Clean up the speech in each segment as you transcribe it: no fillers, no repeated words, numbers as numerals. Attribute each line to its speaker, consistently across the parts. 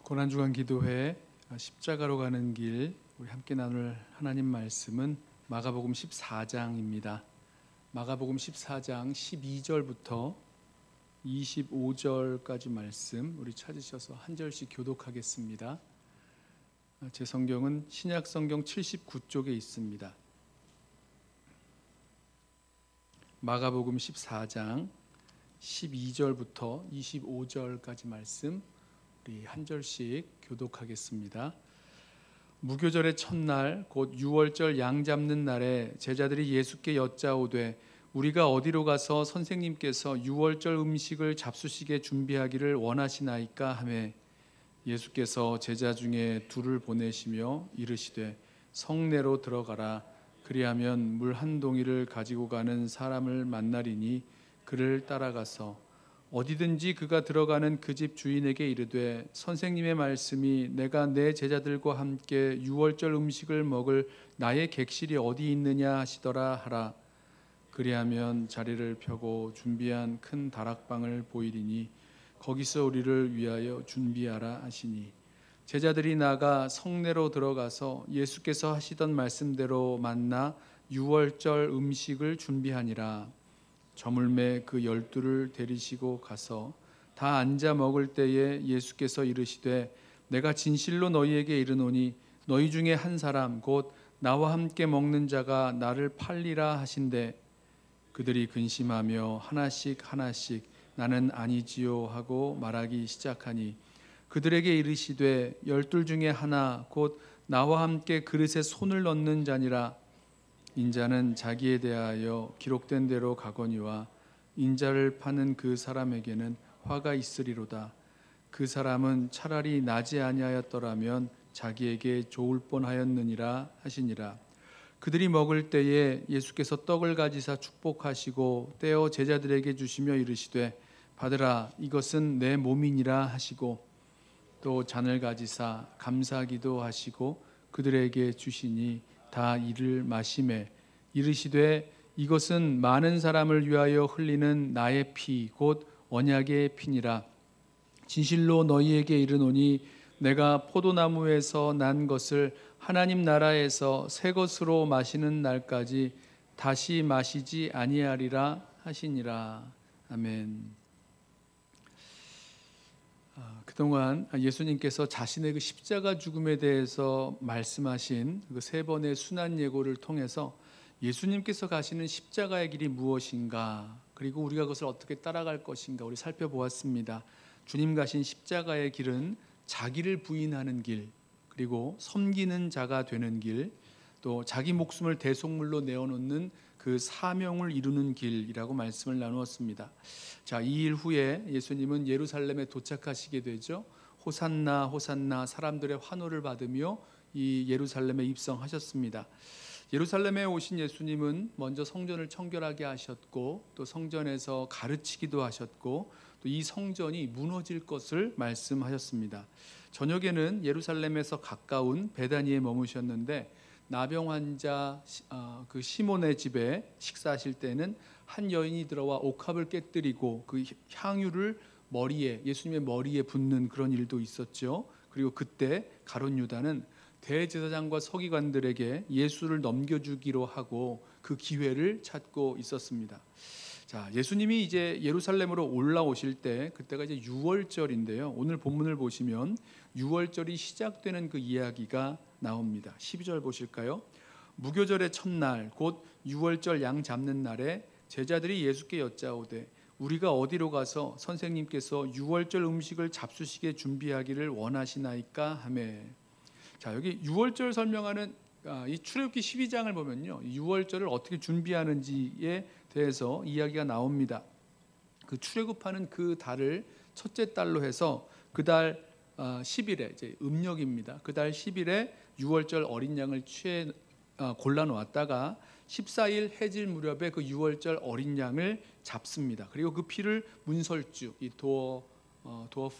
Speaker 1: 고난주간 기도회 십자가로 가는 길, 우리 함께 나눌 하나님 말씀은 마가복음 14장입니다. 마가복음 14장 12절부터 25절까지 말씀 우리 찾으셔서 한 절씩 교독하겠습니다. 제 성경은 신약성경 79쪽에 있습니다. 마가복음 14장 12절부터 25절까지 말씀 우리 한 절씩 교독하겠습니다. 무교절의 첫날 곧 유월절 양 잡는 날에 제자들이 예수께 여짜오되 우리가 어디로 가서 선생님께서 유월절 음식을 잡수시게 준비하기를 원하시나이까 하매 예수께서 제자 중에 둘을 보내시며 이르시되 성내로 들어가라. 그리하면 물 한 동이를 가지고 가는 사람을 만나리니 그를 따라가서 어디든지 그가 들어가는 그 집 주인에게 이르되 선생님의 말씀이 내가 내 제자들과 함께 유월절 음식을 먹을 나의 객실이 어디 있느냐 하시더라 하라. 그리하면 자리를 펴고 준비한 큰 다락방을 보이리니 거기서 우리를 위하여 준비하라 하시니 제자들이 나가 성내로 들어가서 예수께서 하시던 말씀대로 만나 유월절 음식을 준비하니라. 저물매 그 12를 데리시고 가서 다 앉아 먹을 때에 예수께서 이르시되 내가 진실로 너희에게 이르노니 너희 중에 한 사람 곧 나와 함께 먹는 자가 나를 팔리라 하신대 그들이 근심하며 하나씩 나는 아니지요 하고 말하기 시작하니 그들에게 이르시되 12 중에 하나 곧 나와 함께 그릇에 손을 넣는 자니라. 인자는 자기에 대하여 기록된 대로 가거니와 인자를 파는 그 사람에게는 화가 있으리로다. 그 사람은 차라리 나지 아니하였더라면 자기에게 좋을 뻔하였느니라 하시니라. 그들이 먹을 때에 예수께서 떡을 가지사 축복하시고 떼어 제자들에게 주시며 이르시되 받으라 이것은 내 몸이니라 하시고 또 잔을 가지사 감사기도 하시고 그들에게 주시니 다 이를 마시매 이르시되 이것은 많은 사람을 위하여 흘리는 나의 피 곧 언약의 피니라. 진실로 너희에게 이르노니 내가 포도나무에서 난 것을 하나님 나라에서 새 것으로 마시는 날까지 다시 마시지 아니하리라 하시니라. 아멘. 그동안 예수님께서 자신의 그 십자가 죽음에 대해서 말씀하신 그 세 번의 순환 예고를 통해서 예수님께서 가시는 십자가의 길이 무엇인가, 그리고 우리가 그것을 어떻게 따라갈 것인가 우리 살펴보았습니다. 주님 가신 십자가의 길은 자기를 부인하는 길, 그리고 섬기는 자가 되는 길, 또 자기 목숨을 대속물로 내어놓는 그 사명을 이루는 길이라고 말씀을 나누었습니다. 자, 이 일 후에 예수님은 예루살렘에 도착하시게 되죠. 호산나 호산나 사람들의 환호를 받으며 이 예루살렘에 입성하셨습니다. 예루살렘에 오신 예수님은 먼저 성전을 청결하게 하셨고 또 성전에서 가르치기도 하셨고 또 이 성전이 무너질 것을 말씀하셨습니다. 저녁에는 예루살렘에서 가까운 베다니에 머무셨는데 나병 환자 그 시몬의 집에 식사하실 때는 한 여인이 들어와 옥합을 깨뜨리고 그 향유를 머리에, 예수님의 머리에 붓는 그런 일도 있었죠. 그리고 그때 가룟 유다는 대제사장과 서기관들에게 예수를 넘겨주기로 하고 그 기회를 찾고 있었습니다. 자, 예수님이 이제 예루살렘으로 올라오실 때 그때가 이제 유월절인데요. 오늘 본문을 보시면 유월절이 시작되는 그 이야기가 나옵니다. 12절 보실까요? 무교절의 첫날 곧 유월절 양 잡는 날에 제자들이 예수께 여짜오되 우리가 어디로 가서 선생님께서 유월절 음식을 잡수시게 준비하기를 원하시나이까 하매. 자, 여기 유월절 설명하는 이 출애굽기 12장을 보면요, 유월절을 어떻게 준비하는지에 대해서 이야기가 나옵니다. 그 출애굽하는 그 달을 첫째 달로 해서 그 달 10일에 이제 음력입니다. 그 달 10일에 유월절 어린 양을 골라 놓았다가 14일 해질 무렵에 그 유월절 어린 양을 잡습니다. 그리고 그 피를 문설주, 이 도어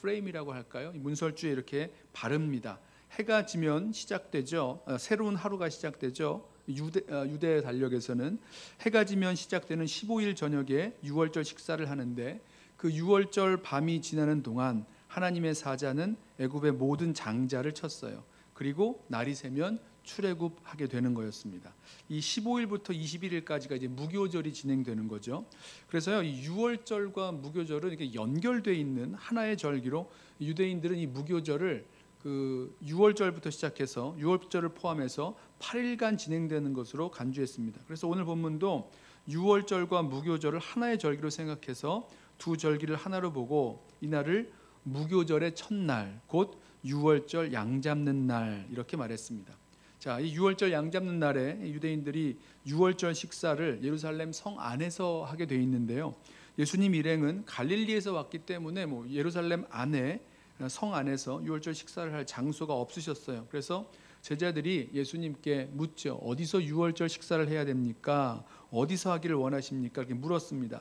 Speaker 1: 프레임이라고 할까요? 이 문설주에 이렇게 바릅니다. 해가 지면 시작되죠. 새로운 하루가 시작되죠. 유대 달력에서는 해가 지면 시작되는 15일 저녁에 유월절 식사를 하는데 그 유월절 밤이 지나는 동안 하나님의 사자는 애굽의 모든 장자를 쳤어요. 그리고 날이 새면 출애굽하게 되는 거였습니다. 이 15일부터 21일까지가 이제 무교절이 진행되는 거죠. 그래서요, 이 유월절과 무교절은 이렇게 연결되어 있는 하나의 절기로 유대인들은 이 무교절을 그 6월절부터 시작해서 6월절을 포함해서 8일간 진행되는 것으로 간주했습니다. 그래서 오늘 본문도 6월절과 무교절을 하나의 절기로 생각해서 두 절기를 하나로 보고 이날을 무교절의 첫날, 곧 6월절 양 잡는 날 이렇게 말했습니다. 자, 이 6월절 양 잡는 날에 유대인들이 6월절 식사를 예루살렘 성 안에서 하게 돼 있는데요. 예수님 일행은 갈릴리에서 왔기 때문에 예루살렘 안에 성 안에서 6월절 식사를 할 장소가 없으셨어요. 그래서 제자들이 예수님께 묻죠. 어디서 6월절 식사를 해야 됩니까? 어디서 하기를 원하십니까? 이렇게 물었습니다.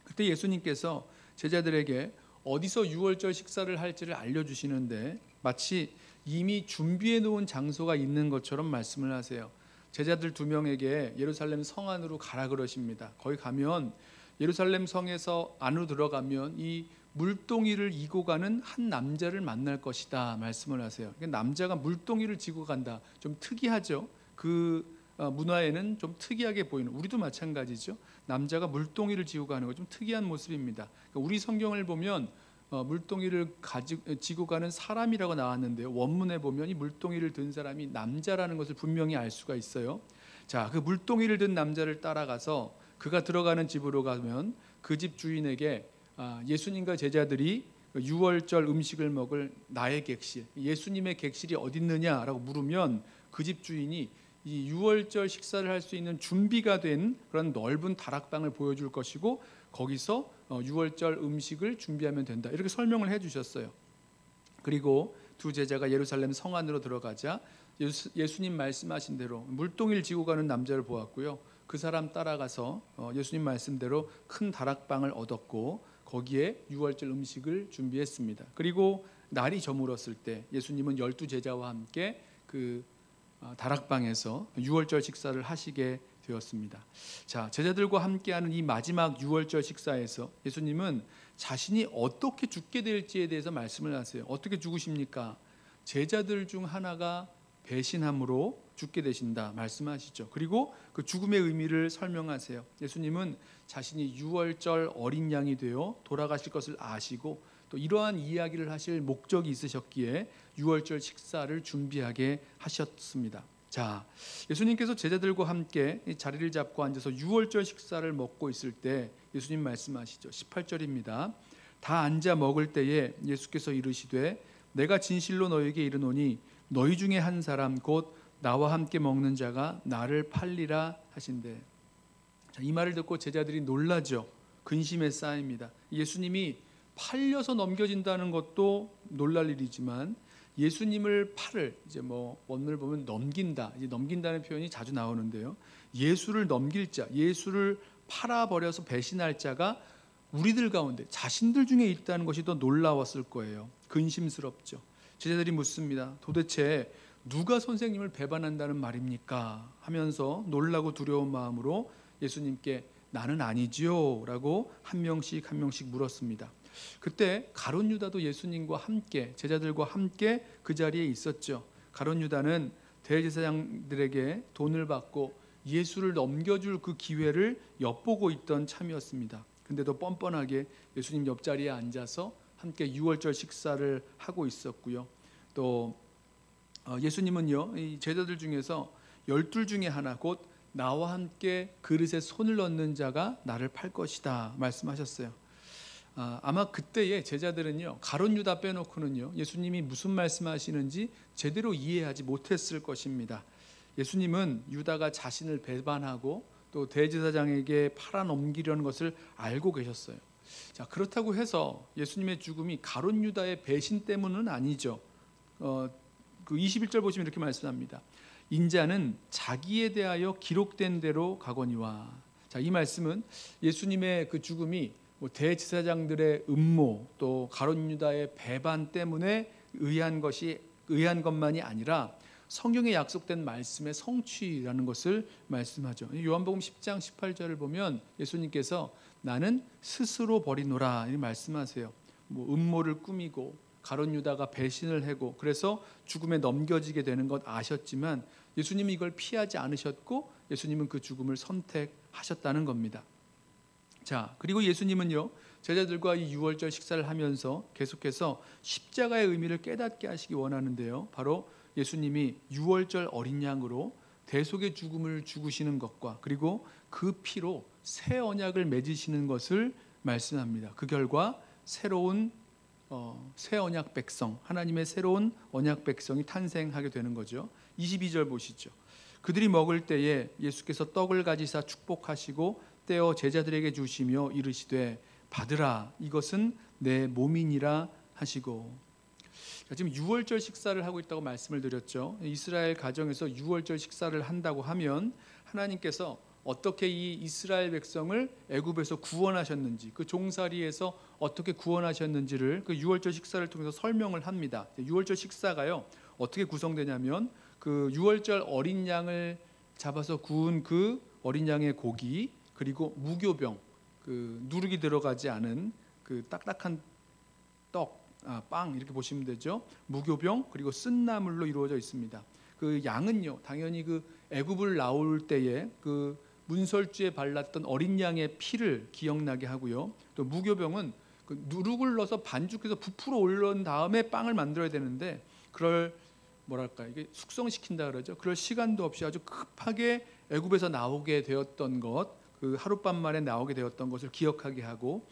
Speaker 1: 그때 예수님께서 제자들에게 어디서 6월절 식사를 할지를 알려주시는데 마치 이미 준비해 놓은 장소가 있는 것처럼 말씀을 하세요. 제자들 2명에게 예루살렘 성 안으로 가라 그러십니다. 거기 가면 예루살렘 성에서 안으로 들어가면 이 물동이를 이고 가는 한 남자를 만날 것이다 말씀을 하세요. 남자가 물동이를 지고 간다. 좀 특이하죠. 그 문화에는 좀 특이하게 보이는, 우리도 마찬가지죠. 남자가 물동이를 지고 가는 거 좀 특이한 모습입니다. 우리 성경을 보면 물동이를 지고 가는 사람이라고 나왔는데요. 원문에 보면 이 물동이를 든 사람이 남자라는 것을 분명히 알 수가 있어요. 자, 그 물동이를 든 남자를 따라가서 그가 들어가는 집으로 가면 그 집 주인에게 예수님과 제자들이 6월절 음식을 먹을 나의 객실, 예수님의 객실이 어디 있느냐라고 물으면 그 집 주인이 이 6월절 식사를 할 수 있는 준비가 된 그런 넓은 다락방을 보여줄 것이고 거기서 6월절 음식을 준비하면 된다, 이렇게 설명을 해주셨어요. 그리고 두 제자가 예루살렘 성 안으로 들어가자 예수님 말씀하신 대로 물동이를 지고 가는 남자를 보았고요. 그 사람 따라가서 예수님 말씀대로 큰 다락방을 얻었고 거기에 6월절 음식을 준비했습니다. 그리고 날이 저물었을 때 예수님은 12제자와 함께 그 다락방에서 6월절 식사를 하시게 되었습니다. 자, 제자들과 함께하는 이 마지막 6월절 식사에서 예수님은 자신이 어떻게 죽게 될지에 대해서 말씀을 하세요. 어떻게 죽으십니까? 제자들 중 하나가 배신함으로 죽게 되신다 말씀하시죠. 그리고 그 죽음의 의미를 설명하세요. 예수님은 자신이 6월절 어린 양이 되어 돌아가실 것을 아시고 또 이러한 이야기를 하실 목적이 있으셨기에 6월절 식사를 준비하게 하셨습니다. 자, 예수님께서 제자들과 함께 자리를 잡고 앉아서 6월절 식사를 먹고 있을 때 예수님 말씀하시죠. 18절입니다. 다 앉아 먹을 때에 예수께서 이르시되 내가 진실로 너희에게 이르노니 너희 중에 한 사람 곧 나와 함께 먹는 자가 나를 팔리라 하신대. 자, 이 말을 듣고 제자들이 놀라죠. 근심에 쌓입니다. 예수님이 팔려서 넘겨진다는 것도 놀랄 일이지만 예수님을 팔을 이제 원문을 보면 넘긴다, 이제 넘긴다는 표현이 자주 나오는데요. 예수를 넘길 자, 예수를 팔아버려서 배신할 자가 우리들 가운데 자신들 중에 있다는 것이 더 놀라웠을 거예요. 근심스럽죠. 제자들이 묻습니다. 도대체 누가 선생님을 배반한다는 말입니까? 하면서 놀라고 두려운 마음으로 예수님께 나는 아니지요 라고 한 명씩 물었습니다. 그때 가룟 유다도 예수님과 함께 제자들과 함께 그 자리에 있었죠. 가룟 유다는 대제사장들에게 돈을 받고 예수를 넘겨줄 그 기회를 엿보고 있던 참이었습니다. 근데도 뻔뻔하게 예수님 옆자리에 앉아서 함께 6월절 식사를 하고 있었고요. 또 예수님은요, 이 제자들 중에서 12 중에 하나 곧 나와 함께 그릇에 손을 넣는 자가 나를 팔 것이다 말씀하셨어요. 아마 그때의 제자들은요, 가룟 유다 빼놓고는요, 예수님이 무슨 말씀하시는지 제대로 이해하지 못했을 것입니다. 예수님은 유다가 자신을 배반하고 또 대제사장에게 팔아넘기려는 것을 알고 계셨어요. 자, 그렇다고 해서 예수님의 죽음이 가룟 유다의 배신 때문은 아니죠. 그 21절 보시면 이렇게 말씀합니다. 인자는 자기에 대하여 기록된 대로 가거니와. 자, 이 말씀은 예수님의 그 죽음이 대제사장들의 음모 또 가룟 유다의 배반 때문에 의한 것만이 아니라 성경에 약속된 말씀의 성취라는 것을 말씀하죠. 요한복음 10장 18절을 보면 예수님께서 나는 스스로 버리노라 이 말씀하세요. 뭐 음모를 꾸미고 가룟 유다가 배신을 하고 그래서 죽음에 넘겨지게 되는 것 아셨지만 예수님이 이걸 피하지 않으셨고 예수님은 그 죽음을 선택하셨다는 겁니다. 자, 그리고 예수님은요 제자들과 이 유월절 식사를 하면서 계속해서 십자가의 의미를 깨닫게 하시기 원하는데요, 바로 예수님이 유월절 어린 양으로 대속의 죽음을 죽으시는 것과 그리고 그 피로 새 언약을 맺으시는 것을 말씀합니다. 그 결과 새로운 새 언약 백성, 하나님의 새로운 언약 백성이 탄생하게 되는 거죠. 22절 보시죠. 그들이 먹을 때에 예수께서 떡을 가지사 축복하시고 떼어 제자들에게 주시며 이르시되 받으라, 이것은 내 몸이니라 하시고. 지금 유월절 식사를 하고 있다고 말씀을 드렸죠. 이스라엘 가정에서 유월절 식사를 한다고 하면 하나님께서 어떻게 이 이스라엘 백성을 애굽에서 구원하셨는지, 그 종살이에서 어떻게 구원하셨는지를 그 유월절 식사를 통해서 설명을 합니다. 유월절 식사가요 어떻게 구성되냐면 그 유월절 어린 양을 잡아서 구운 그 어린 양의 고기, 그리고 무교병, 그 누룩이 들어가지 않은 그 딱딱한 빵 이렇게 보시면 되죠. 무교병 그리고 쓴나물로 이루어져 있습니다. 그 양은요 당연히 그 애굽을 나올 때에 그 문설주에 발랐던 어린 양의 피를 기억나게 하고요. 또 무교병은 그 누룩을 넣어서 반죽해서 부풀어 올린 다음에 빵을 만들어야 되는데 그럴 이게 숙성시킨다 그러죠. 그럴 시간도 없이 아주 급하게 애굽에서 나오게 되었던 것, 그 하룻밤 만에 나오게 되었던 것을 기억하게 하고,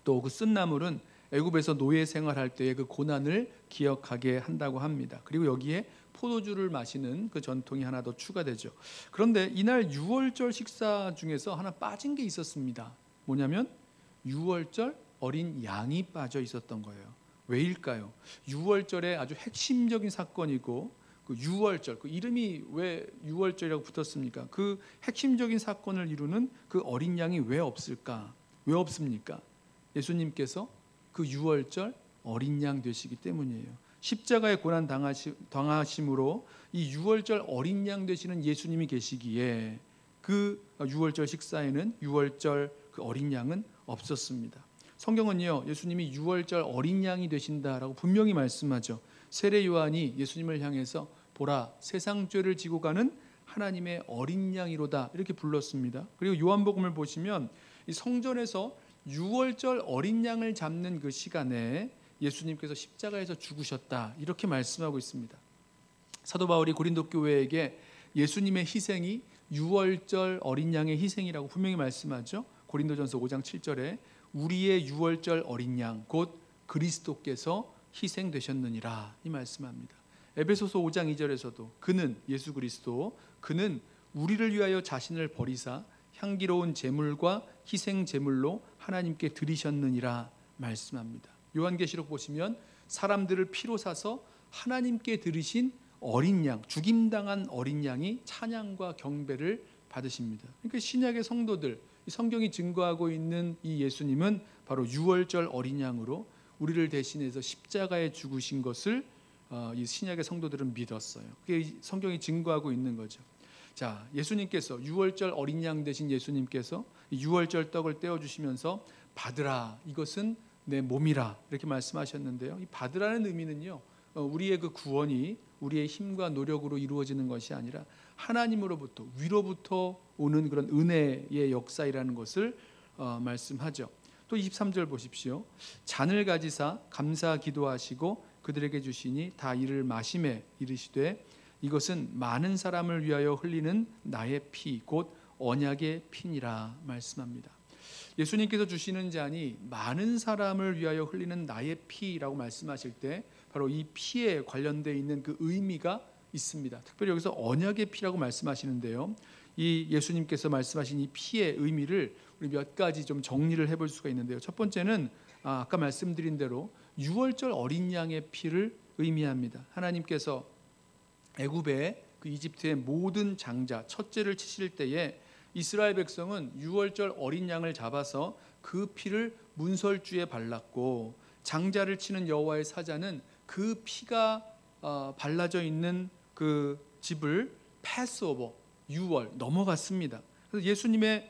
Speaker 1: 또 그 쓴나물은 애굽에서 노예 생활할 때의 그 고난을 기억하게 한다고 합니다. 그리고 여기에 포도주를 마시는 그 전통이 하나 더 추가되죠. 그런데 이날 유월절 식사 중에서 하나 빠진 게 있었습니다. 뭐냐면 유월절 어린 양이 빠져 있었던 거예요. 왜일까요? 유월절의 아주 핵심적인 사건이고, 그 유월절, 그 이름이 왜 유월절이라고 붙었습니까? 그 핵심적인 사건을 이루는 그 어린 양이 왜 없을까? 왜 없습니까? 예수님께서 그 유월절 어린 양 되시기 때문이에요. 십자가의 고난 당하심으로 이 유월절 어린 양 되시는 예수님이 계시기에 그 유월절 식사에는 유월절 그 어린 양은 없었습니다. 성경은요 예수님이 유월절 어린 양이 되신다라고 분명히 말씀하죠. 세례 요한이 예수님을 향해서 보라, 세상 죄를 지고 가는 하나님의 어린 양이로다, 이렇게 불렀습니다. 그리고 요한복음을 보시면 이 성전에서 유월절 어린 양을 잡는 그 시간에 예수님께서 십자가에서 죽으셨다, 이렇게 말씀하고 있습니다. 사도 바울이 고린도 교회에게 예수님의 희생이 유월절 어린 양의 희생이라고 분명히 말씀하죠. 고린도전서 5장 7절에 우리의 유월절 어린 양 곧 그리스도께서 희생되셨느니라, 이 말씀합니다. 에베소서 5장 2절에서도 그는, 예수 그리스도, 그는 우리를 위하여 자신을 버리사 향기로운 제물과 희생 제물로 하나님께 드리셨느니라 말씀합니다. 요한계시록 보시면 사람들을 피로 사서 하나님께 드리신 어린 양, 죽임당한 어린 양이 찬양과 경배를 받으십니다. 그러니까 신약의 성도들, 성경이 증거하고 있는 이 예수님은 바로 유월절 어린 양으로 우리를 대신해서 십자가에 죽으신 것을 이 신약의 성도들은 믿었어요. 그게 성경이 증거하고 있는 거죠. 자, 예수님께서 유월절 어린 양 되신 예수님께서 유월절 떡을 떼어 주시면서 받으라, 이것은 내 몸이라, 이렇게 말씀하셨는데요. 이 받으라는 의미는요, 우리의 그 구원이 우리의 힘과 노력으로 이루어지는 것이 아니라 하나님으로부터, 위로부터 오는 그런 은혜의 역사이라는 것을 말씀하죠. 또 23절 보십시오. 잔을 가지사 감사 기도하시고 그들에게 주시니 다 이를 마시매 이르시되 이것은 많은 사람을 위하여 흘리는 나의 피 곧 언약의 피니라 말씀합니다. 예수님께서 주시는 잔이 많은 사람을 위하여 흘리는 나의 피라고 말씀하실 때 바로 이 피에 관련되어 있는 그 의미가 있습니다. 특별히 여기서 언약의 피라고 말씀하시는데요, 이 예수님께서 말씀하신 이 피의 의미를 우리 몇 가지 좀 정리를 해볼 수가 있는데요. 첫 번째는 아까 말씀드린 대로 유월절 어린 양의 피를 의미합니다. 하나님께서 애굽의 그 이집트의 모든 장자 첫째를 치실 때에 이스라엘 백성은 유월절 어린 양을 잡아서 그 피를 문설주에 발랐고, 장자를 치는 여호와의 사자는 그 피가 발라져 있는 그 집을 패스오버, 유월 넘어갔습니다. 그래서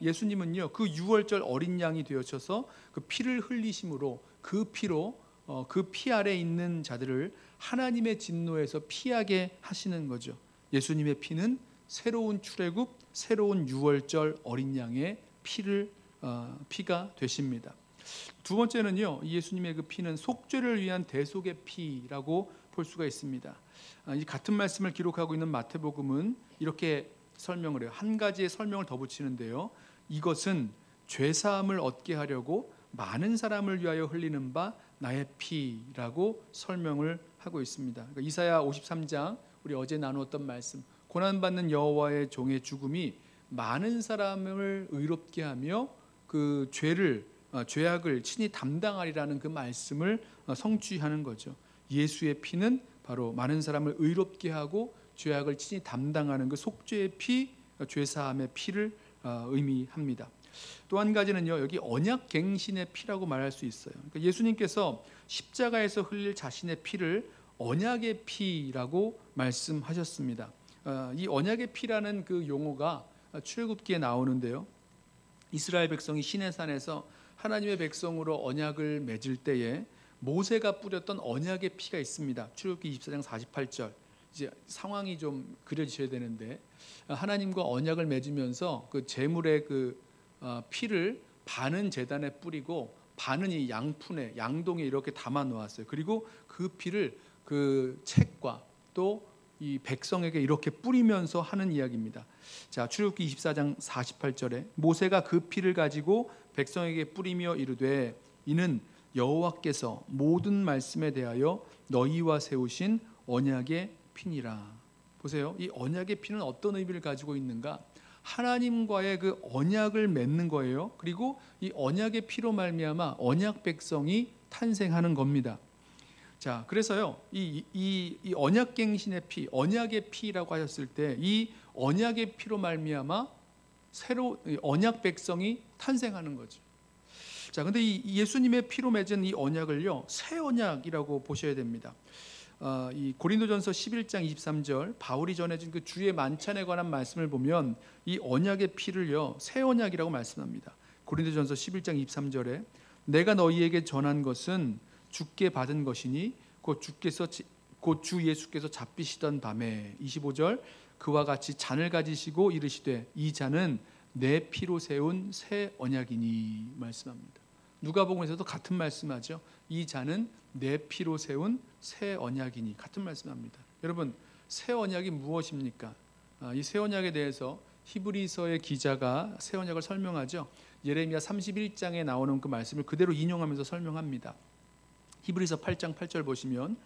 Speaker 1: 예수님은요 그 유월절 어린 양이 되어셔서 그 피를 흘리심으로 그 피로 그 피 아래 있는 자들을 하나님의 진노에서 피하게 하시는 거죠. 예수님의 피는 새로운 출애굽, 새로운 유월절 어린 양의 피가 되십니다. 두 번째는요, 예수님의 그 피는 속죄를 위한 대속의 피라고 볼 수가 있습니다. 이 같은 말씀을 기록하고 있는 마태복음은 이렇게 설명을 해요. 한 가지의 설명을 더 붙이는데요. 이것은 죄사함을 얻게 하려고 많은 사람을 위하여 흘리는 바 나의 피라고 설명을 하고 있습니다. 그러니까 이사야 53장 우리 어제 나누었던 말씀, 고난받는 여호와의 종의 죽음이 많은 사람을 의롭게 하며 그 죄악을 친히 담당하리라는 그 말씀을 성취하는 거죠. 예수의 피는 바로 많은 사람을 의롭게 하고 죄악을 친히 담당하는 그 속죄의 피, 죄사함의 피를 의미합니다. 또 한 가지는요, 여기 언약갱신의 피라고 말할 수 있어요. 그러니까 예수님께서 십자가에서 흘릴 자신의 피를 언약의 피라고 말씀하셨습니다. 이 언약의 피라는 그 용어가 출애굽기에 나오는데요, 이스라엘 백성이 시내산에서 하나님의 백성으로 언약을 맺을 때에 모세가 뿌렸던 언약의 피가 있습니다. 출애굽기 24장 48절. 이제 상황이 좀 그려지셔야 되는데, 하나님과 언약을 맺으면서 그 제물의 그 피를 반은 제단에 뿌리고 반은 이 양푼에, 양동에 이렇게 담아 놓았어요. 그리고 그 피를 그 책과 또 이 백성에게 이렇게 뿌리면서 하는 이야기입니다. 자, 출애굽기 24장 48절에 모세가 그 피를 가지고 백성에게 뿌리며 이르되 이는 여호와께서 모든 말씀에 대하여 너희와 세우신 언약의 피니라. 보세요. 이 언약의 피는 어떤 의미를 가지고 있는가? 하나님과의 그 언약을 맺는 거예요. 그리고 이 언약의 피로 말미암아 언약 백성이 탄생하는 겁니다. 자, 그래서요, 이 언약갱신의 피, 언약의 피라고 하셨을 때 이 언약의 피로 말미암아 새로 언약 백성이 탄생하는 거죠. 자, 근데 이 예수님의 피로 맺은 이 언약을요, 새 언약이라고 보셔야 됩니다. 이 고린도전서 11장 23절 바울이 전해진 그 주의 만찬에 관한 말씀을 보면 이 언약의 피를요, 새 언약이라고 말씀합니다. 고린도전서 11장 23절에 내가 너희에게 전한 것은 주께 받은 것이니 곧 주 예수께서 잡히시던 밤에 25절 그와 같이 잔을 가지시고 이르시되 이 잔은 내 피로 세운 새 언약이니 말씀합니다. 누가복음에서도 같은 말씀하죠. 이 잔은 내 피로 세운 새 언약이니 같은 말씀합니다. 여러분, 새 언약이 무엇입니까? 이 새 언약에 대해서 히브리서의 기자가 새 언약을 설명하죠. 예레미야 31장에 나오는 그 말씀을 그대로 인용하면서 설명합니다. 히브리서 8장 8절 보시면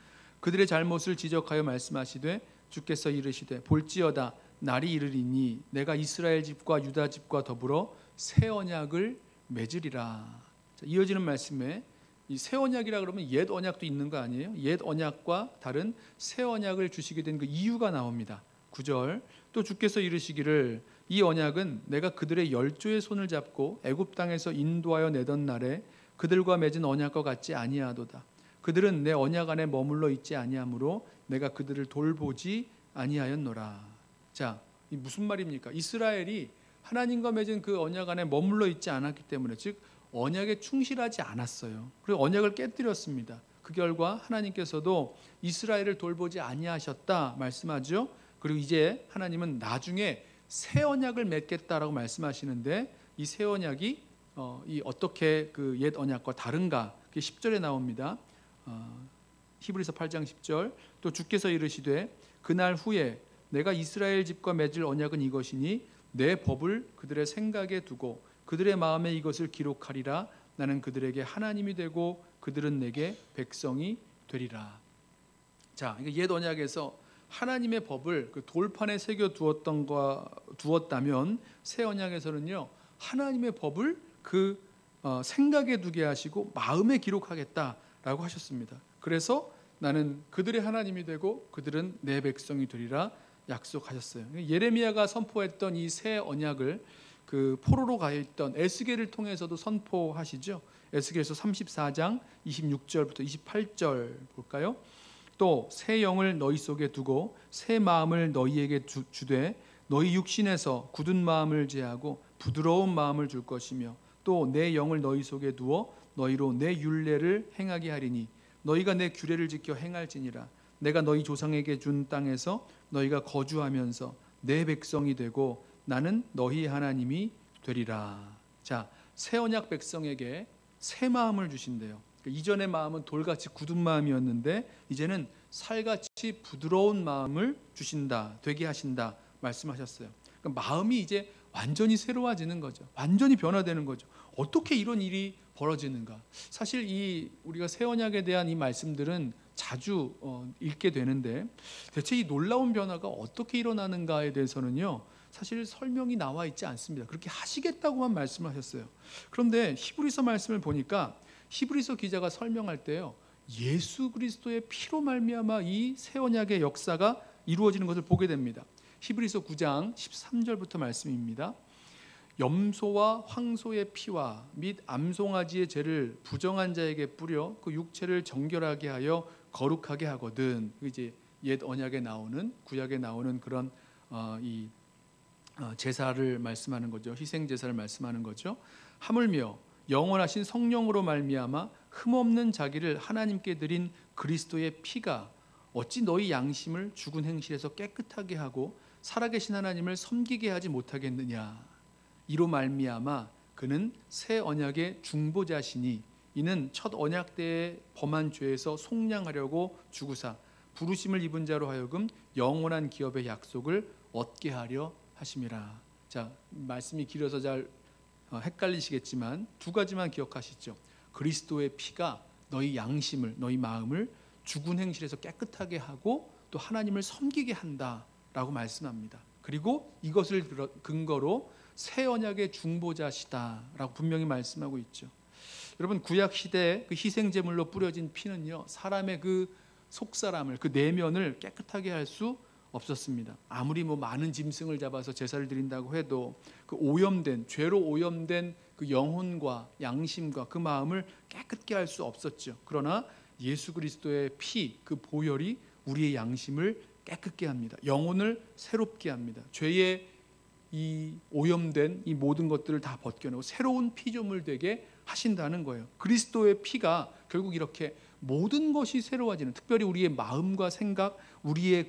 Speaker 1: 그들의 잘못을 지적하여 말씀하시되 주께서 이르시되 볼지어다 날이 이르리니 내가 이스라엘 집과 유다 집과 더불어 새 언약을 맺으리라. 자, 이어지는 말씀에 이 새 언약이라 그러면 옛 언약도 있는 거 아니에요? 옛 언약과 다른 새 언약을 주시게 된 그 이유가 나옵니다. 9절 또 주께서 이르시기를 이 언약은 내가 그들의 열조의 손을 잡고 애굽 땅에서 인도하여 내던 날에 그들과 맺은 언약과 같지 아니하도다. 그들은 내 언약 안에 머물러 있지 아니하므로 내가 그들을 돌보지 아니하였노라. 자, 이 무슨 말입니까? 이스라엘이 하나님과 맺은 그 언약 안에 머물러 있지 않았기 때문에, 즉 언약에 충실하지 않았어요. 그리고 언약을 깨뜨렸습니다. 그 결과 하나님께서도 이스라엘을 돌보지 아니하셨다 말씀하죠. 그리고 이제 하나님은 나중에 새 언약을 맺겠다라고 말씀하시는데 이 새 언약이 이 어떻게 그 옛 언약과 다른가? 그게 10절에 나옵니다. 히브리서 8장 10절 또 주께서 이르시되 그날 후에 내가 이스라엘 집과 맺을 언약은 이것이니 내 법을 그들의 생각에 두고 그들의 마음에 이것을 기록하리라. 나는 그들에게 하나님이 되고 그들은 내게 백성이 되리라. 자, 옛 언약에서 하나님의 법을 그 돌판에 새겨 두었다면 새 언약에서는요 하나님의 법을 그 생각에 두게 하시고 마음에 기록하겠다라고 하셨습니다. 그래서 나는 그들의 하나님이 되고 그들은 내 백성이 되리라 약속하셨어요. 예레미야가 선포했던 이 새 언약을 그 포로로 가 있던 에스겔을 통해서도 선포하시죠. 에스겔서 34장 26절부터 28절 볼까요? 또 새 영을 너희 속에 두고 새 마음을 너희에게 주되 너희 육신에서 굳은 마음을 제하고 부드러운 마음을 줄 것이며 또 내 영을 너희 속에 두어 너희로 내 율례를 행하게 하리니 너희가 내 규례를 지켜 행할지니라. 내가 너희 조상에게 준 땅에서 너희가 거주하면서 내 백성이 되고 나는 너희 하나님이 되리라. 자, 새 언약 백성에게 새 마음을 주신대요. 이전의 마음은 돌같이 굳은 마음이었는데 이제는 살같이 부드러운 마음을 주신다, 되게 하신다 말씀하셨어요. 그러니까 마음이 이제 완전히 새로워지는 거죠. 완전히 변화되는 거죠. 어떻게 이런 일이 벌어지는가? 사실 이 우리가 새 언약에 대한 이 말씀들은 자주 읽게 되는데 대체 이 놀라운 변화가 어떻게 일어나는가에 대해서는요, 사실 설명이 나와 있지 않습니다. 그렇게 하시겠다고만 말씀하셨어요. 그런데 히브리서 말씀을 보니까 히브리서 기자가 설명할 때요, 예수 그리스도의 피로 말미암아 이 새 언약의 역사가 이루어지는 것을 보게 됩니다. 히브리서 9장 13절부터 말씀입니다. 염소와 황소의 피와 및 암송아지의 죄를 부정한 자에게 뿌려 그 육체를 정결하게 하여 거룩하게 하거든. 이제 옛 언약에 나오는, 구약에 나오는 그런 제사를 말씀하는 거죠. 희생 제사를 말씀하는 거죠. 하물며 영원하신 성령으로 말미암아 흠없는 자기를 하나님께 드린 그리스도의 피가 어찌 너희 양심을 죽은 행실에서 깨끗하게 하고 살아계신 하나님을 섬기게 하지 못하겠느냐. 이로 말미암아 그는 새 언약의 중보자시니 이는 첫 언약 때에 범한 죄에서 속량하려고 주구사 부르심을 입은 자로 하여금 영원한 기업의 약속을 얻게 하려 하심이라. 자, 말씀이 길어서 잘 헷갈리시겠지만 두 가지만 기억하시죠. 그리스도의 피가 너희 양심을, 너희 마음을 죽은 행실에서 깨끗하게 하고 또 하나님을 섬기게 한다라고 말씀합니다. 그리고 이것을 근거로 새 언약의 중보자시다라고 분명히 말씀하고 있죠. 여러분, 구약 시대에 그 희생 제물로 뿌려진 피는요, 사람의 그 속사람을, 그 내면을 깨끗하게 할 수 없었습니다. 아무리 많은 짐승을 잡아서 제사를 드린다고 해도 그 오염된, 죄로 오염된 그 영혼과 양심과 그 마음을 깨끗게 할 수 없었죠. 그러나 예수 그리스도의 피, 그 보혈이 우리의 양심을 깨끗게 합니다. 영혼을 새롭게 합니다. 죄의 이 오염된 이 모든 것들을 다 벗겨내고 새로운 피조물 되게 하신다는 거예요. 그리스도의 피가 결국 이렇게 모든 것이 새로워지는, 특별히 우리의 마음과 생각, 우리의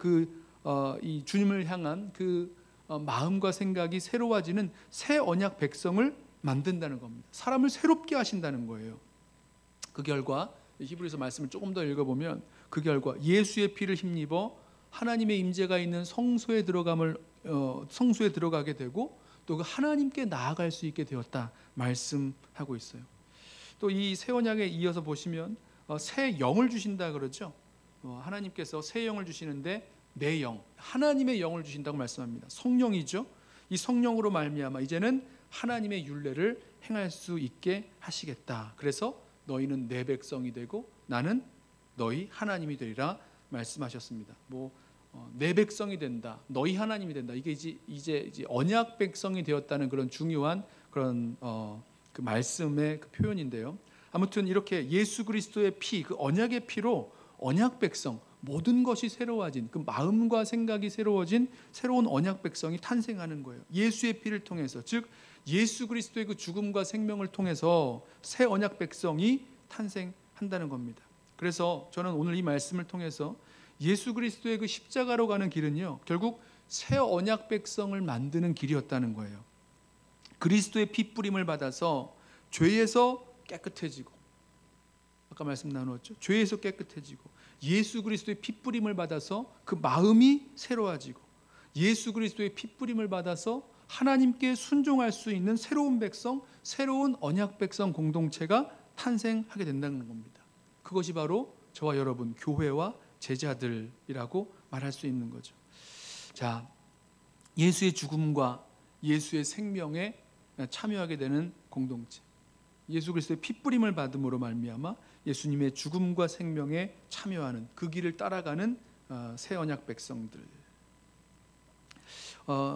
Speaker 1: 이 주님을 향한 그 마음과 생각이 새로워지는 새 언약 백성을 만든다는 겁니다. 사람을 새롭게 하신다는 거예요. 그 결과 히브리서 말씀을 조금 더 읽어보면 그 결과 예수의 피를 힘입어 하나님의 임재가 있는 성소에 들어가게 되고 또 그 하나님께 나아갈 수 있게 되었다 말씀하고 있어요. 또 이 새 언약에 이어서 보시면 새 영을 주신다 그러죠. 하나님께서 새 영을 주시는데 내 영, 하나님의 영을 주신다고 말씀합니다. 성령이죠. 이 성령으로 말미암아 이제는 하나님의 율례를 행할 수 있게 하시겠다. 그래서 너희는 내 백성이 되고 나는 너희 하나님이 되리라 말씀하셨습니다. 내 백성이 된다, 너희 하나님이 된다. 이게 이제 언약 백성이 되었다는 그런 중요한 그런 그 말씀의 그 표현인데요. 아무튼 이렇게 예수 그리스도의 피, 그 언약의 피로 언약 백성, 모든 것이 새로워진, 그 마음과 생각이 새로워진 새로운 언약 백성이 탄생하는 거예요. 예수의 피를 통해서, 즉 예수 그리스도의 그 죽음과 생명을 통해서 새 언약 백성이 탄생한다는 겁니다. 그래서 저는 오늘 이 말씀을 통해서 예수 그리스도의 그 십자가로 가는 길은요, 결국 새 언약 백성을 만드는 길이었다는 거예요. 그리스도의 피 뿌림을 받아서 죄에서 깨끗해지고, 아까 말씀 나누었죠. 죄에서 깨끗해지고, 예수 그리스도의 피 뿌림을 받아서 그 마음이 새로워지고, 예수 그리스도의 피 뿌림을 받아서 하나님께 순종할 수 있는 새로운 백성, 새로운 언약 백성 공동체가 탄생하게 된다는 겁니다. 그것이 바로 저와 여러분, 교회와 제자들이라고 말할 수 있는 거죠. 자, 예수의 죽음과 예수의 생명에 참여하게 되는 공동체, 예수 그리스도의 피 뿌림을 받음으로 말미암아 예수님의 죽음과 생명에 참여하는, 그 길을 따라가는 새 언약 백성들.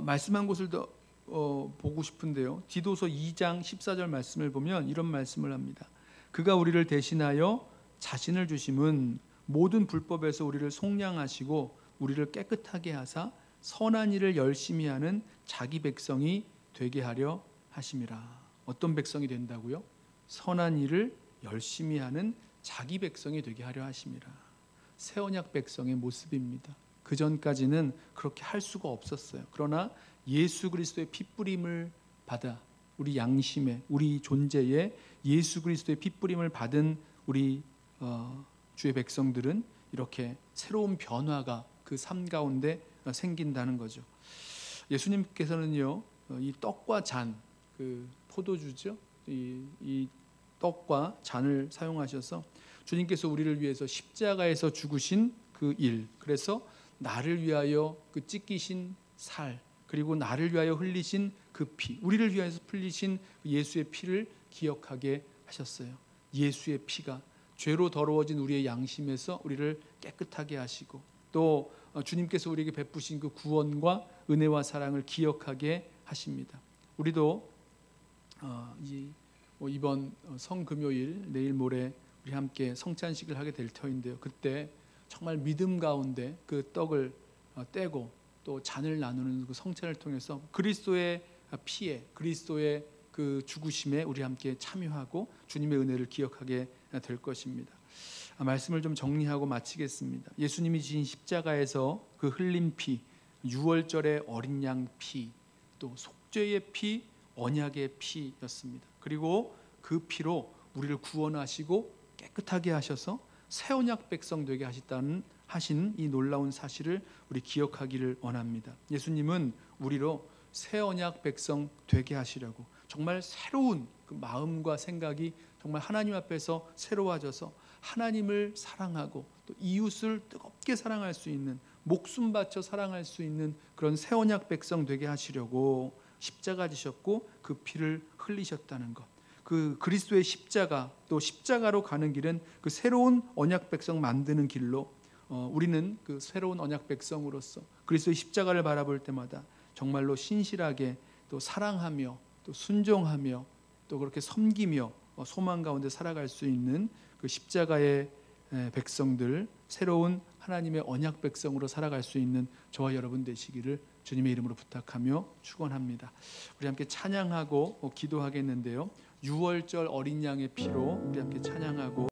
Speaker 1: 말씀한 곳을 더 보고 싶은데요, 디도서 2장 14절 말씀을 보면 이런 말씀을 합니다. 그가 우리를 대신하여 자신을 주심은 모든 불법에서 우리를 속량하시고 우리를 깨끗하게 하사 선한 일을 열심히 하는 자기 백성이 되게 하려 하심이라. 어떤 백성이 된다고요? 선한 일을 열심히 하는 자기 백성이 되게 하려 하심이라. 새 언약 백성의 모습입니다. 그 전까지는 그렇게 할 수가 없었어요. 그러나 예수 그리스도의 핏부림을 받아 우리 양심에, 우리 존재에 예수 그리스도의 핏부림을 받은 우리 주의 백성들은 이렇게 새로운 변화가 그 삶 가운데 생긴다는 거죠. 예수님께서는요, 이 떡과 잔, 그 포도주죠, 이 떡과 잔을 사용하셔서 주님께서 우리를 위해서 십자가에서 죽으신 그 일, 그래서 나를 위하여 그 찢기신 살, 그리고 나를 위하여 흘리신 그 피, 우리를 위하여서 흘리신 예수의 피를 기억하게 하셨어요. 예수의 피가 죄로 더러워진 우리의 양심에서 우리를 깨끗하게 하시고, 또 주님께서 우리에게 베푸신 그 구원과 은혜와 사랑을 기억하게 하십니다. 우리도 이번 성금요일 내일 모레 우리 함께 성찬식을 하게 될 터인데요. 그때 정말 믿음 가운데 그 떡을 떼고 또 잔을 나누는 그 성찬을 통해서 그리스도의 피에, 그리스도의 그 죽으심에 우리 함께 참여하고 주님의 은혜를 기억하게 될 것입니다. 말씀을 좀 정리하고 마치겠습니다. 예수님이 지신 십자가에서 그 흘린 피, 유월절의 어린 양 피, 또 속죄의 피, 언약의 피였습니다. 그리고 그 피로 우리를 구원하시고 깨끗하게 하셔서 새 언약 백성 되게 하신 이 놀라운 사실을 우리 기억하기를 원합니다. 예수님은 우리로 새 언약 백성 되게 하시려고 정말 새로운 그 마음과 생각이 정말 하나님 앞에서 새로워져서 하나님을 사랑하고 또 이웃을 뜨겁게 사랑할 수 있는, 목숨 바쳐 사랑할 수 있는 그런 새 언약 백성 되게 하시려고 십자가 지셨고 그 피를 흘리셨다는 것. 그 그리스도의 십자가, 또 십자가로 가는 길은 그 새로운 언약 백성 만드는 길로, 우리는 그 새로운 언약 백성으로서 그리스도의 십자가를 바라볼 때마다 정말로 신실하게 또 사랑하며 또 순종하며 또 그렇게 섬기며 소망 가운데 살아갈 수 있는 그 십자가의 백성들, 새로운 하나님의 언약 백성으로 살아갈 수 있는 저와 여러분 되시기를 주님의 이름으로 부탁하며 축원합니다. 우리 함께 찬양하고 기도하겠는데요. 유월절 어린 양의 피로 우리 함께 찬양하고